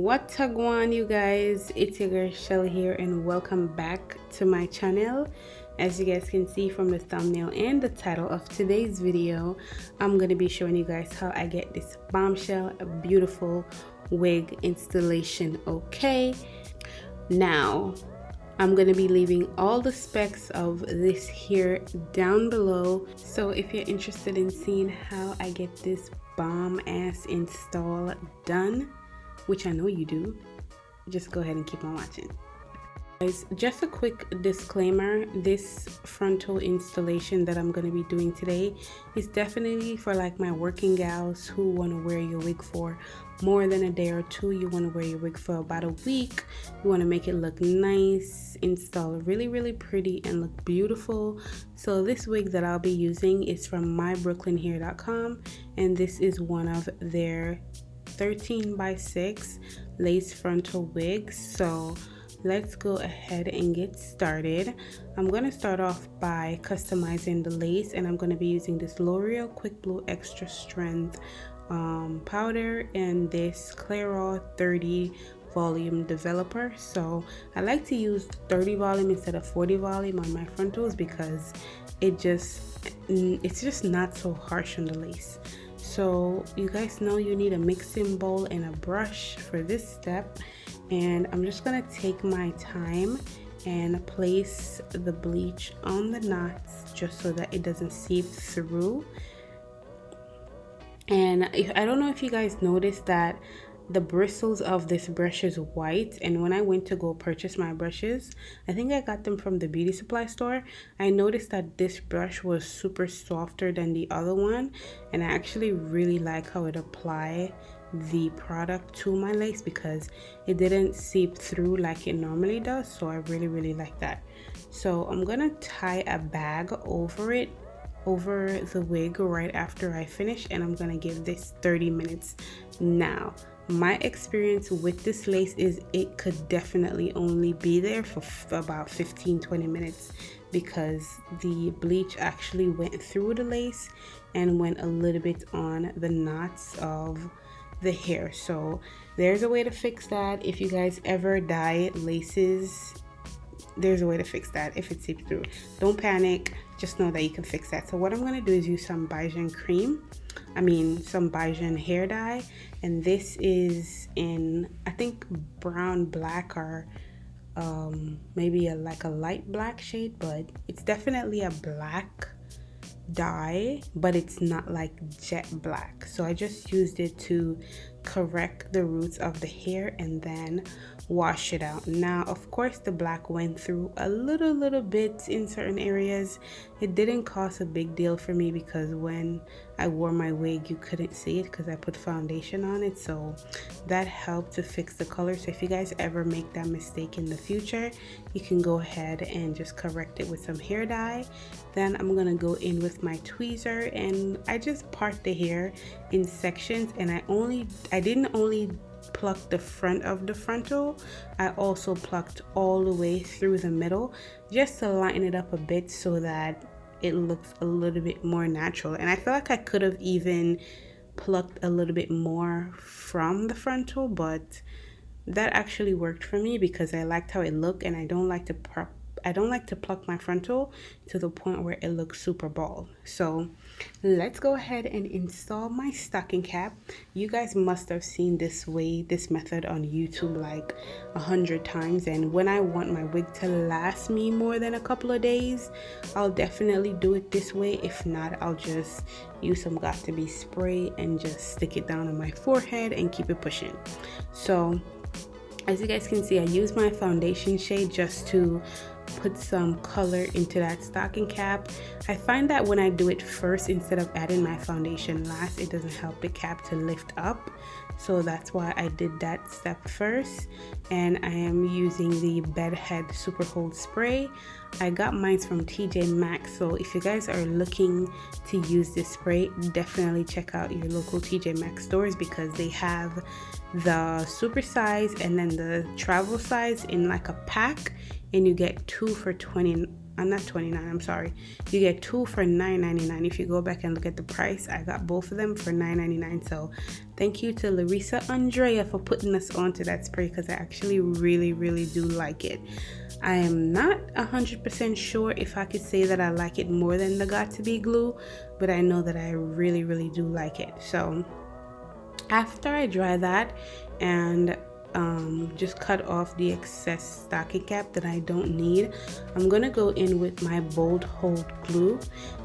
What's up, you guys? It's your girl Shelly here, and welcome back to my channel. As you guys can see from the thumbnail and the title of today's video, I'm going to be showing you guys how I get this bombshell, a beautiful wig installation. Okay, now I'm going to be leaving all the specs of this here down below, so if you're interested in seeing how I get this bomb ass install done, which I know you do, just go ahead and keep on watching. Guys, just a quick disclaimer, this frontal installation that I'm going to be doing today is definitely for like my working gals who want to wear your wig for more than a day or two. You want to wear your wig for about a week. You want to make it look nice, install really pretty, and look beautiful. So this wig that I'll be using is from mybrooklynhair.com, and this is one of their 13x6 lace frontal wigs. So let's go ahead and get started. I'm going to start off by customizing the lace, and I'm going to be using this L'Oreal Quick Blue Extra Strength powder and this Clairol 30 volume developer. So I like to use 30 volume instead of 40 volume on my frontals because it's just not so harsh on the lace. So you guys know you need a mixing bowl and a brush for this step, and I'm just gonna take my time and place the bleach on the knots just so that it doesn't seep through. And I don't know if you guys noticed that the bristles of this brush is white, and when I went to go purchase my brushes, I think I got them from the beauty supply store, I noticed that this brush was super softer than the other one, and I actually really like how it applied the product to my lace because it didn't seep through like it normally does. So I really like that. So I'm gonna tie a bag over the wig right after I finish, and I'm gonna give this 30 minutes. Now my experience with this lace is it could definitely only be there for about 15-20 minutes because the bleach actually went through the lace and went a little bit on the knots of the hair. So there's a way to fix that. If you guys ever dye laces, there's a way to fix that if it seeps through. Don't panic, just know that you can fix that. So what I'm going to do is use some Bigen some Bigen hair dye, and this is in, I think, brown black, or maybe like a light black shade, but it's definitely a black dye, but it's not like jet black. So I just used it to correct the roots of the hair and then wash it out. Now of course the black went through a little bit in certain areas. It didn't cause a big deal for me because when I wore my wig you couldn't see it because I put foundation on it, so that helped to fix the color. So if you guys ever make that mistake in the future, you can go ahead and just correct it with some hair dye. Then I'm gonna go in with my tweezer, and I just part the hair in sections, and I didn't only pluck the front of the frontal, I also plucked all the way through the middle just to lighten it up a bit so that it looks a little bit more natural. And I feel like I could have even plucked a little bit more from the frontal, but that actually worked for me because I liked how it looked, and I don't like to pluck my frontal to the point where it looks super bald. So let's go ahead and install my stocking cap. You guys must have seen this method on YouTube like 100 times, and when I want my wig to last me more than a couple of days, I'll definitely do it this way. If not, I'll just use some got2b spray and just stick it down on my forehead and keep it pushing. So as you guys can see, I use my foundation shade just to put some color into that stocking cap. I find that when I do it first instead of adding my foundation last, it doesn't help the cap to lift up. So that's why I did that step first. And I am using the Bedhead Super Hold Spray. I got mine from TJ Maxx, so if you guys are looking to use this spray, definitely check out your local TJ Maxx stores because they have the super size and then the travel size in like a pack, and you get 2 for $20 not 29, I'm sorry, you get 2 for $9.99. If you go back and look at the price, I got both of them for $9.99. So thank you to Larissa Andrea for putting us onto that spray, because I actually really do like it. I am not 100% sure if I could say that I like it more than the Got2b glue, but I know that I really do like it. So after I dry that and just cut off the excess stocking cap that I don't need, I'm gonna go in with my Bold Hold glue,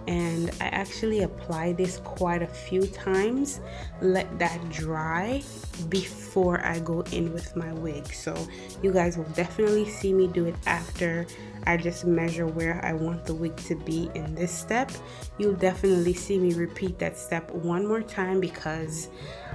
and I actually apply this quite a few times, let that dry before I go in with my wig. So you guys will definitely see me do it after I just measure where I want the wig to be in this step. You'll definitely see me repeat that step one more time, because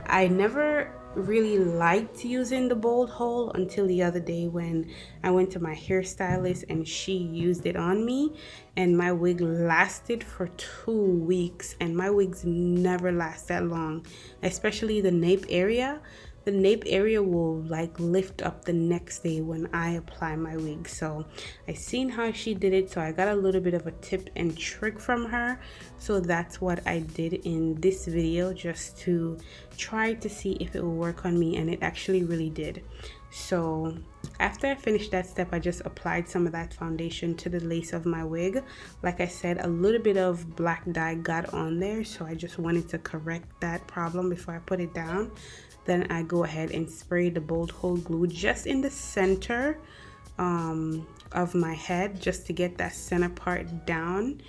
I never really liked using the Bold Hold until the other day when I went to my hairstylist and she used it on me, and my wig lasted for 2 weeks, and my wigs never last that long, especially the nape area. The nape area will like lift up the next day when I apply my wig. So I seen how she did it, so I got a little bit of a tip and trick from her. So that's what I did in this video, just to try to see if it will work on me, and it actually really did. So after I finished that step, I just applied some of that foundation to the lace of my wig. Like I said, a little bit of black dye got on there, so I just wanted to correct that problem before I put it down. Then I go ahead and spray the Bold Hold glue just in the center of my head, just to get that center part down,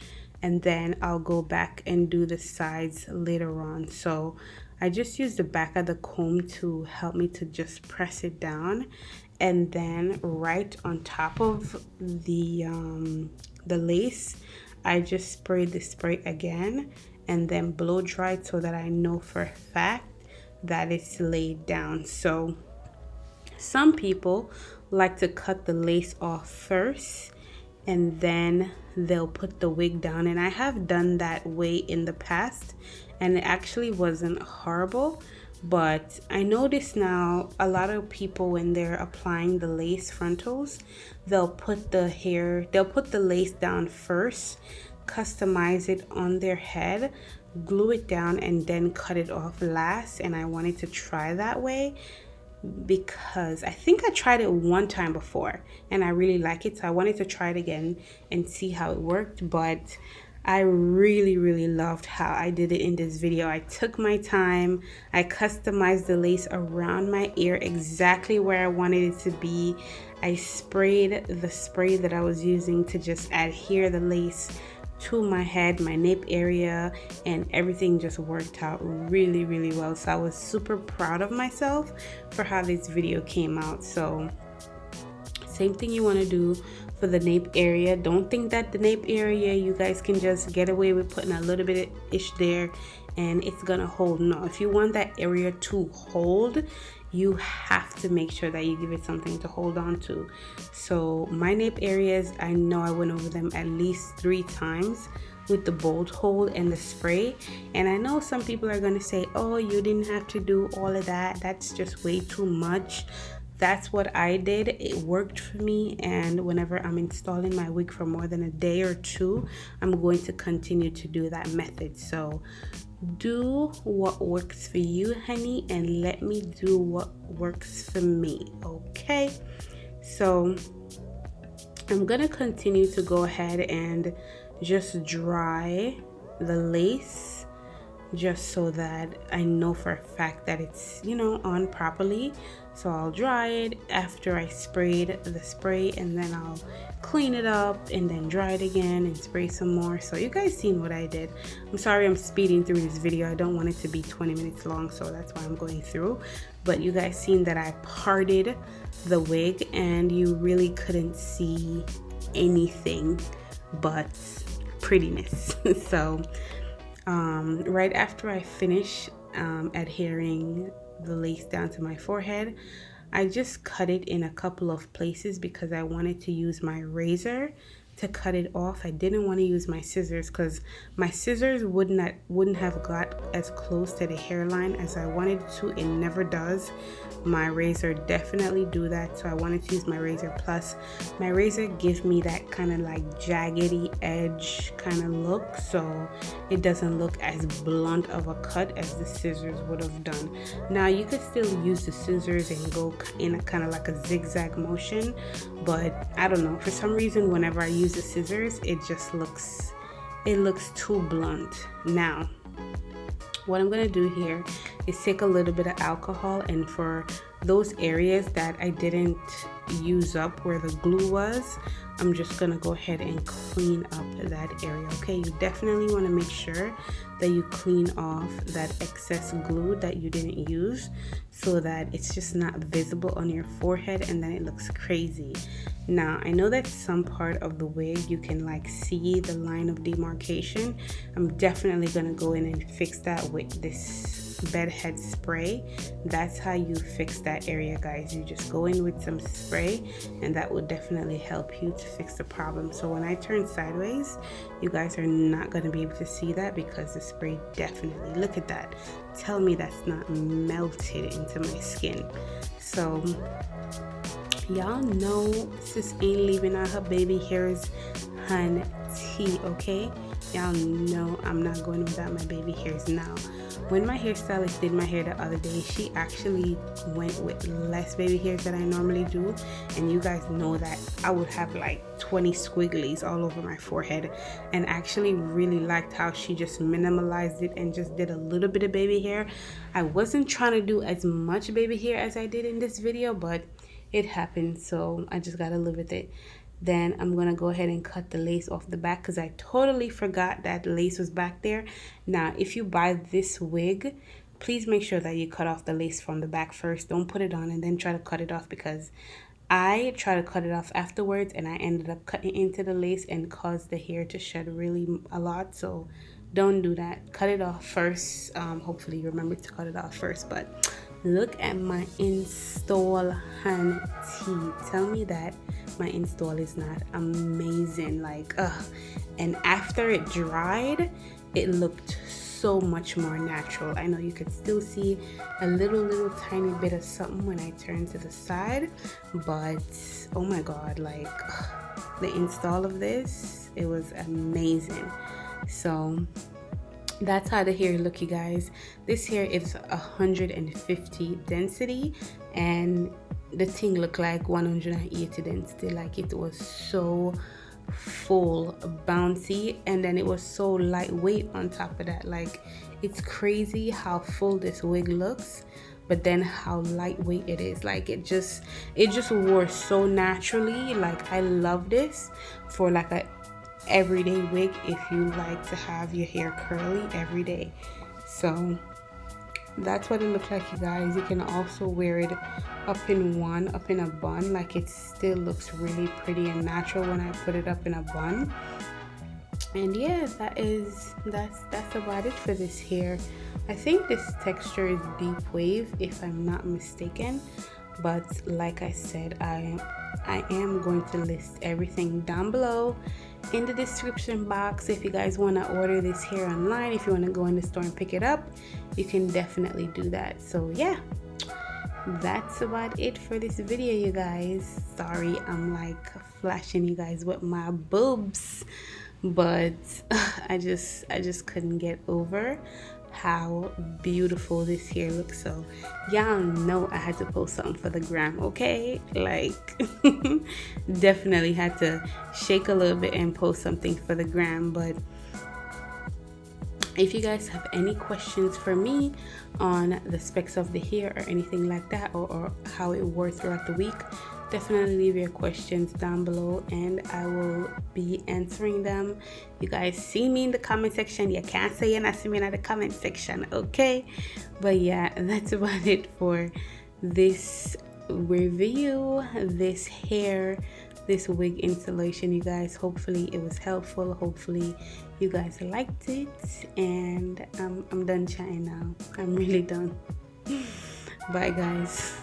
and then I'll go back and do the sides later on. So I just use the back of the comb to help me to just press it down, and then right on top of the lace, I just spray the spray again and then blow dry it, so that I know for a fact that it's laid down. So some people like to cut the lace off first and then they'll put the wig down, and I have done that way in the past, and it actually wasn't horrible. But I notice now a lot of people, when they're applying the lace frontals, they'll put the lace down first, customize it on their head, glue it down, and then cut it off last. And I wanted to try that way because I think I tried it one time before and I really like it, so I wanted to try it again and see how it worked. But I really loved how I did it in this video. I took my time, I customized the lace around my ear exactly where I wanted it to be. I sprayed the spray that I was using to just adhere the lace to my head, my nape area, and everything just worked out really well. So I was super proud of myself for how this video came out. So same thing you want to do for the nape area. Don't think that the nape area you guys can just get away with putting a little bit ish there and it's gonna hold. No, if you want that area to hold, you have to make sure that you give it something to hold on to. So my nape areas, I know I went over them at least 3 times with the Bold Hold and the spray. And I know some people are going to say, oh, you didn't have to do all of that, that's just way too much. That's what I did. It worked for me, and whenever I'm installing my wig for more than a day or 2, I'm going to continue to do that method. So do what works for you, honey, and let me do what works for me, okay? So I'm gonna continue to go ahead and just dry the lace, just so that I know for a fact that it's, you know, on properly. So I'll dry it after I sprayed the spray, and then I'll clean it up and then dry it again and spray some more. So you guys seen what I did. I'm sorry I'm speeding through this video. I don't want it to be 20 minutes long, so that's why I'm going through. But you guys seen that I parted the wig and you really couldn't see anything but prettiness. So right after I finish adhering the lace down to my forehead, I just cut it in a couple of places because I wanted to use my razor to cut it off, I didn't want to use my scissors because my scissors wouldn't have got as close to the hairline as I wanted it to. It never does. My razor definitely do that, so I wanted to use my razor. Plus my razor gives me that kind of like jaggedy edge kind of look, so it doesn't look as blunt of a cut as the scissors would have done. Now you could still use the scissors and go in a kind of like a zigzag motion, but I don't know, for some reason whenever I use the scissors it looks too blunt. Now what I'm gonna do here is take a little bit of alcohol, and for those areas that I didn't use up where the glue was, I'm just gonna go ahead and clean up that area. Okay, you definitely want to make sure that you clean off that excess glue that you didn't use so that it's just not visible on your forehead and then it looks crazy. Now I know that some part of the wig you can like see the line of demarcation. I'm definitely gonna go in and fix that with this bedhead spray. That's how you fix that area, guys. You just go in with some spray and that will definitely help you to fix the problem. So when I turn sideways, you guys are not going to be able to see that because the spray definitely, look at that, tell me that's not melted into my skin. So y'all know sis ain't leaving out her baby hairs hunty, okay? Y'all know I'm not going without my baby hairs. Now when my hairstylist did my hair the other day, she actually went with less baby hairs than I normally do, and you guys know that I would have like 20 squigglies all over my forehead, and actually really liked how she just minimalized it and just did a little bit of baby hair. I wasn't trying to do as much baby hair as I did in this video, but it happened, so I just gotta live with it. Then I'm gonna go ahead and cut the lace off the back because I totally forgot that lace was back there. Now if you buy this wig, please make sure that you cut off the lace from the back first. Don't put it on and then try to cut it off, because I tried to cut it off afterwards and I ended up cutting into the lace and caused the hair to shed really a lot. So don't do that. Cut it off first. Hopefully you remember to cut it off first. But look at my install, hunty. Tell me that my install is not amazing. Like, and after it dried, it looked so much more natural. I know you could still see a little tiny bit of something when I turn to the side, but oh my god, like the install of this, it was amazing. So that's how the hair look, you guys. This hair is 150 density and the thing looked like 180 density. Like, it was so full, bouncy, and then it was so lightweight on top of that. Like, it's crazy how full this wig looks, but then how lightweight it is. Like, it just wore so naturally. Like, I love this for like a everyday wig if you like to have your hair curly every day. So that's what it looks like, you guys. You can also wear it up in a bun. Like, it still looks really pretty and natural when I put it up in a bun. And yeah, that's about it for this hair. I think this texture is deep wave if I'm not mistaken, but like I said, I am going to list everything down below in the description box. If you guys want to order this hair online, if you want to go in the store and pick it up, you can definitely do that. So yeah, that's about it for this video, you guys. Sorry I'm like flashing you guys with my boobs, but I just couldn't get over how beautiful this hair looks. So y'all know I had to post something for the gram, okay? Like definitely had to shake a little bit and post something for the gram. But if you guys have any questions for me on the specs of the hair or anything like that, or how it wore throughout the week, definitely leave your questions down below and I will be answering them. You guys see me in the comment section. You can't say you're not seeing me in the comment section, okay? But yeah, that's about it for this review, this hair, this wig installation, you guys. Hopefully it was helpful. Hopefully you guys liked it, and I'm done chatting now. I'm really done. Bye guys.